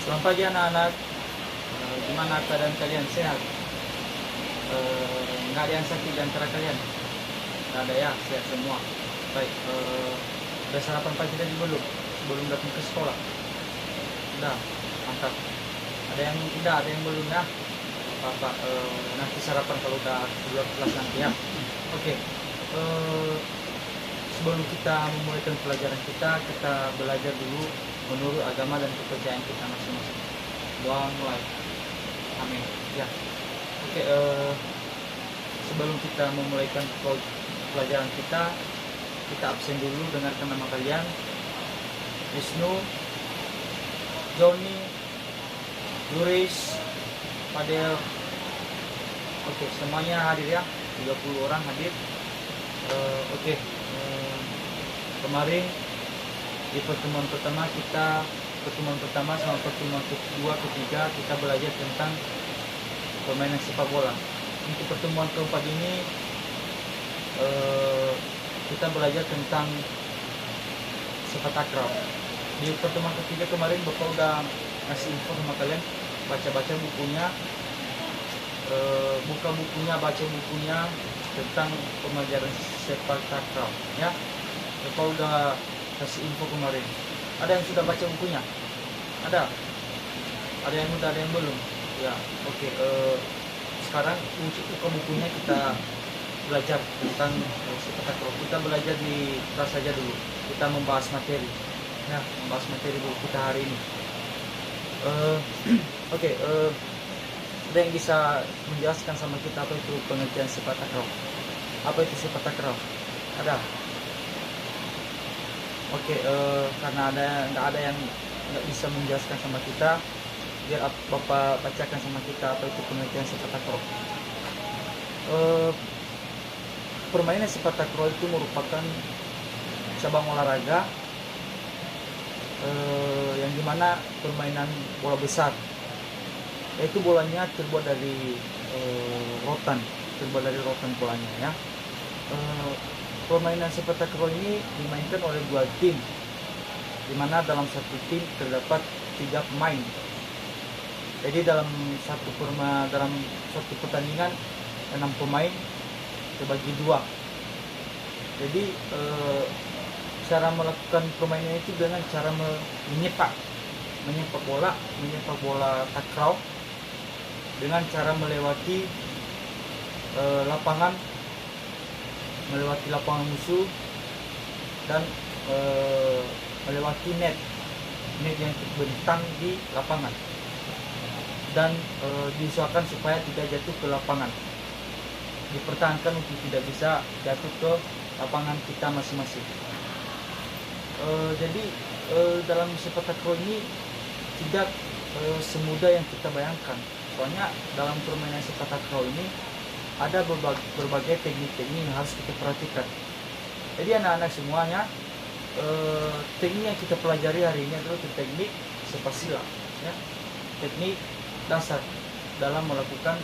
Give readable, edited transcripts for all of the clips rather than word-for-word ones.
Selamat pagi anak-anak. Gimana keadaan kalian, sehat? Nggak ada yang sakit di antara kalian? Nggak ada ya, sehat semua. Baik, udah sarapan pagi tadi belum? Sebelum datang ke sekolah? Udah, mantap. Ada yang udah, ada yang belum ya? Apa-apa, nanti sarapan kalau udah keluar kelas nanti ya. Oke, sebelum kita memulai pelajaran kita belajar dulu menurut agama dan kepercayaan kita masing-masing. Doa mulai. Amin. Ya. Oke, sebelum kita memulai pelajaran kita absen dulu. Dengarkan nama kalian: Wisnu, Joni, Yuris, Fadel. Oke, semuanya hadir ya. 30 orang hadir. Oke. Kemarin di pertemuan pertama sama pertemuan kedua, ketiga kita belajar tentang permainan sepak bola. Untuk pertemuan keempat ini kita belajar tentang sepak takraw. Di pertemuan ketiga kemarin Bapak udah ngasih info sama kalian, baca-baca bukunya, buka bukunya, baca bukunya tentang pembelajaran sepak takraw ya. Bapak udah kasih info kemarin. Ada yang sudah baca bukunya? Ada yang udah, ada yang belum ya. Oke, sekarang buka bukunya, kita belajar tentang sepak takraw. Kita belajar di kelas saja dulu, kita membahas materi ya, membahas materi dulu kita hari ini. Oke, ada yang bisa menjelaskan sama kita apa itu pengertian sepak takraw? Apa itu sepak takraw? Ada? Oke, karena nggak ada yang nggak bisa menjelaskan sama kita, biar Bapak bacakan sama kita apa itu pengertian sepak takraw. Permainan sepak takraw itu merupakan cabang olahraga yang dimana permainan bola besar, yaitu bolanya terbuat dari rotan bolanya ya. Permainan sepak takraw ini dimainkan oleh 2 tim, di mana dalam satu tim terdapat 3 pemain. Jadi dalam satu pertandingan 6 pemain terbagi 2. Jadi cara melakukan permainan itu dengan cara menyepak bola takraw dengan cara melewati lapangan musuh dan melewati net yang terbentang di lapangan, dan diusahakan supaya tidak jatuh ke lapangan, dipertahankan untuk tidak bisa jatuh ke lapangan kita masing-masing. Jadi dalam sepak takraw ini tidak semudah yang kita bayangkan, soalnya dalam permainan sepak takraw ini ada berbagai teknik-teknik yang harus kita perhatikan. Jadi anak-anak semuanya, teknik yang kita pelajari hari ini adalah teknik sepak sila ya, teknik dasar dalam melakukan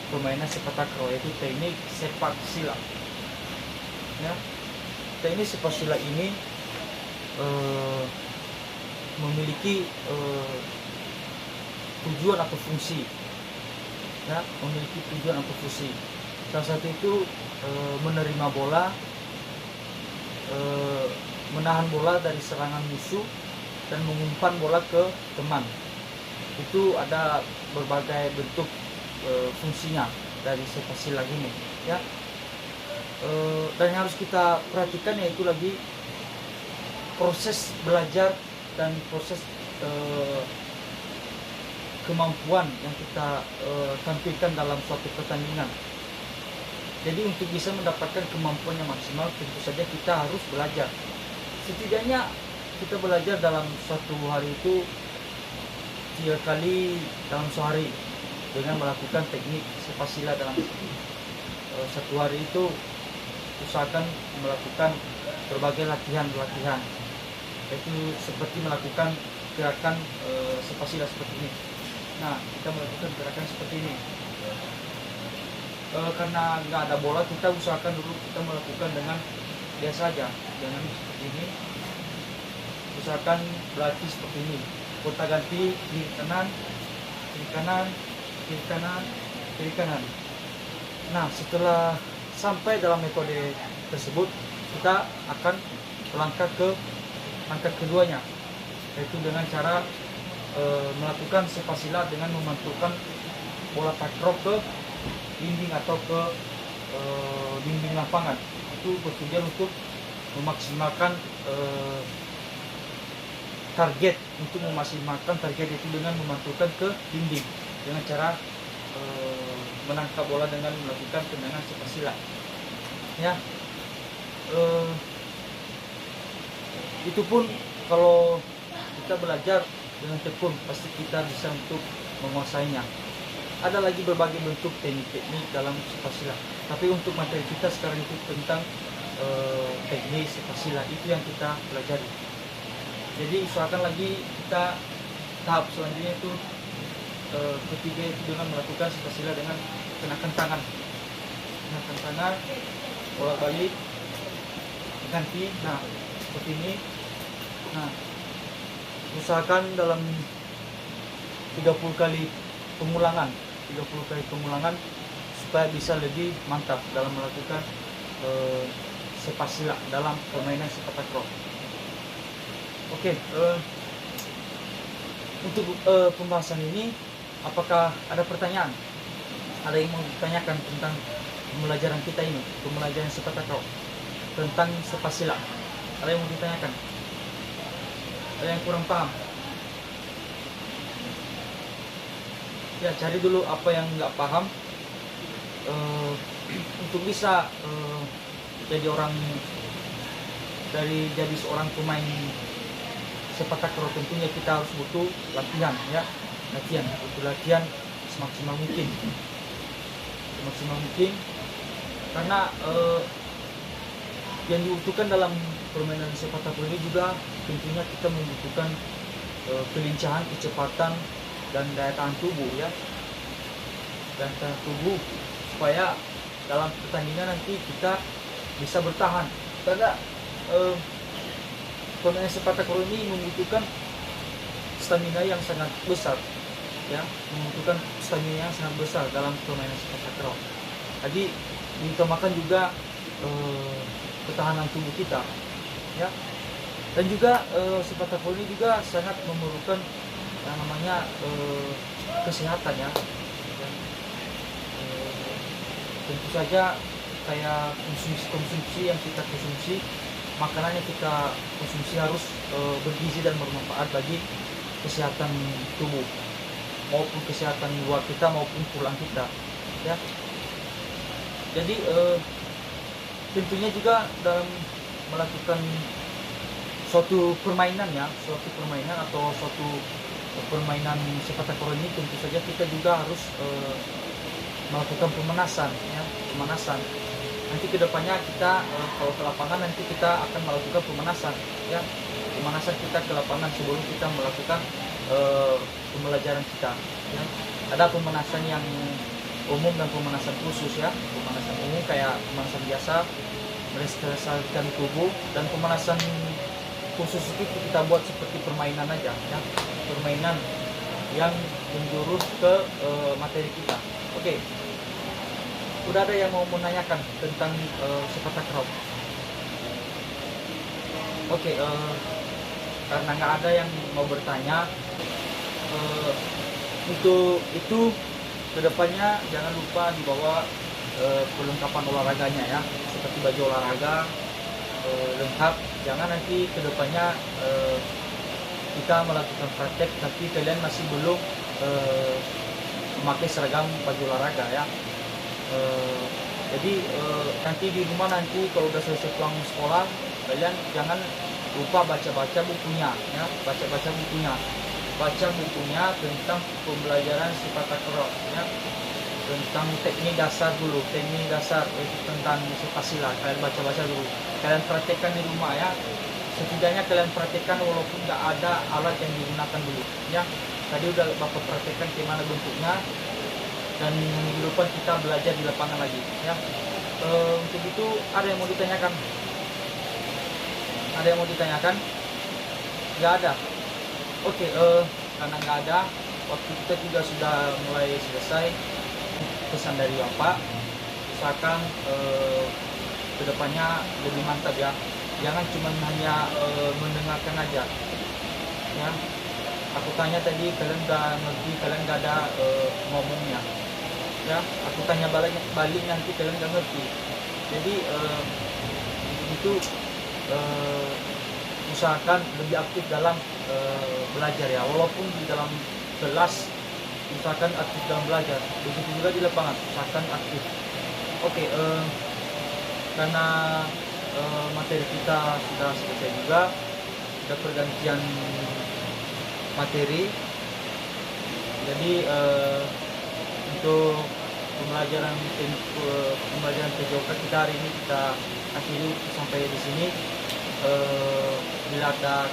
permainan sepak takraw, yaitu teknik sepak sila ya. Teknik sepak sila ini memiliki tujuan atau fungsi ya, salah satu itu menerima bola, menahan bola dari serangan musuh, dan mengumpan bola ke teman. Itu ada berbagai bentuk fungsinya dari sepak sila ini ya. Dan yang harus kita perhatikan yaitu lagi proses belajar dan proses kemampuan yang kita tampilkan dalam suatu pertandingan. Jadi untuk bisa mendapatkan kemampuan yang maksimal, tentu saja kita harus belajar. Setidaknya kita belajar dalam satu hari itu 3 kali dalam sehari, dengan melakukan teknik sepak sila dalam satu hari itu. Usahakan melakukan berbagai latihan, yaitu seperti melakukan gerakan sepak sila seperti ini. Nah, kita melakukan gerakan seperti ini. Karena nggak ada bola, kita usahakan dulu kita melakukan dengan biasa aja, jangan seperti ini. Usahakan berlatih seperti ini. gonta ganti kiri kanan, kiri kanan, kiri kanan, kiri kanan. Nah, setelah sampai dalam metode tersebut, kita akan melangkah ke langkah keduanya, yaitu dengan cara melakukan spasiala dengan memantulkan bola takraw ke dinding atau ke dinding lapangan. Itu bertujuan untuk memaksimalkan target, untuk memaksimalkan target itu dengan memantulkan ke dinding dengan cara menangkap bola dengan melakukan tendangan spasiala. Ya, itu pun kalau kita belajar dengan tekun pasti kita bisa untuk menguasainya. Ada lagi berbagai bentuk teknik-teknik dalam spasiala, tapi untuk materi kita sekarang itu tentang teknik spasiala, itu yang kita pelajari. Jadi usahakan lagi kita tahap selanjutnya itu ketiga itu dengan melakukan spasiala dengan kenakan tangan, bolak balik, ganti. Nah, seperti ini. Nah, usahakan dalam 30 kali pengulangan supaya bisa lebih mantap dalam melakukan spasiala dalam permainan sepak takraw. Oke, untuk pembahasan ini, apakah ada pertanyaan? Ada yang mau ditanyakan tentang pembelajaran kita ini, pembelajaran sepak takraw tentang spasiala? Ada yang mau ditanyakan? Ada yang kurang paham? Ya, cari dulu apa yang nggak paham untuk bisa jadi seorang pemain sepak takraw. Tentunya kita harus butuh latihan, ya, butuh latihan semaksimal mungkin, karena yang dibutuhkan dalam permainan sepak takraw ini juga tentunya kita membutuhkan kelincahan, kecepatan, dan daya tahan tubuh, ya, daya tahan tubuh, supaya dalam pertandingan nanti kita bisa bertahan. Karena permainan sepak takraw ini membutuhkan stamina yang sangat besar, ya, dalam permainan sepak takraw. Jadi diutamakan juga ketahanan tubuh kita, ya, dan juga sepak takraw ini juga sangat memerlukan yang namanya kesehatan, ya. Tentu saja kayak konsumsi yang kita konsumsi, makanan yang kita konsumsi harus bergizi dan bermanfaat bagi kesehatan tubuh, maupun kesehatan luar kita maupun tulang kita, ya. Jadi tentunya juga dalam melakukan suatu permainan atau suatu permainan sepak takraw ini, tentu saja kita juga harus melakukan pemanasan. Nanti kedepannya kita kalau ke lapangan nanti kita akan melakukan pemanasan, ya, kita ke lapangan sebelum kita melakukan pembelajaran kita, ya. Ada pemanasan yang umum dan pemanasan khusus, ya. Pemanasan umum kayak pemanasan biasa, merestresalkan tubuh, dan pemanasan khusus itu kita buat seperti permainan aja, ya, permainan yang menjurus ke materi kita. Oke, udah ada yang mau menanyakan tentang sepak takraw? Oke, karena nggak ada yang mau bertanya, untuk itu kedepannya jangan lupa dibawa perlengkapan olahraganya, ya, seperti baju olahraga lengkap. Jangan nanti kedepannya kita melakukan praktek tapi kalian masih belum memakai seragam baju olahraga, ya. Jadi nanti di rumah, nanti kalau udah selesai pulang sekolah, kalian jangan lupa baca bukunya, ya, baca bukunya tentang pembelajaran sepak takraw, ya, tentang teknik dasar yaitu tentang spasiala. Kalian baca dulu, kalian praktekkan di rumah, ya. Setidaknya kalian praktekkan walaupun nggak ada alat yang digunakan dulu, ya. Tadi udah Bapak praktekkan gimana bentuknya, dan minggu depan kita belajar di lapangan lagi, ya. Untuk itu ada yang mau ditanyakan? Nggak ada. Oke, karena nggak ada, waktu kita juga sudah mulai selesai. Pesan dari Bapak, usahakan kedepannya lebih mantap ya. Jangan cuma hanya mendengarkan aja. Ya, aku tanya tadi kalian nggak ngerti, kalian nggak ada ngomongnya. Ya, aku tanya balik nanti kalian nggak ngerti. Jadi itu usahakan lebih aktif dalam belajar ya, walaupun di dalam kelas usahakan aktif dalam belajar, begitu juga di lapangan usahakan aktif. Oke, karena materi kita sudah selesai juga, ada pergantian materi, jadi untuk pembelajaran PJOK kita hari ini kita akhiri sampai di sini. Bila ada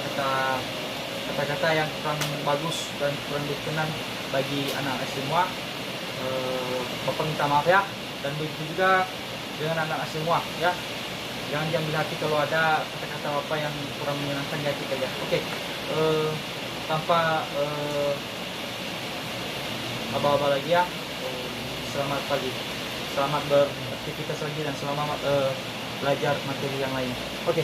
kata-kata yang kurang bagus dan kurang berkenan bagi anak-anak semua, Bapak minta maaf ya. Dan begitu juga dengan anak-anak semua ya, jangan diambil hati kalau ada kata-kata Bapak yang kurang menyenangkan di hati kalian. Oke, tanpa aba-aba lagi ya, selamat pagi, selamat beraktivitas lagi, dan selamat belajar materi yang lain. Oke.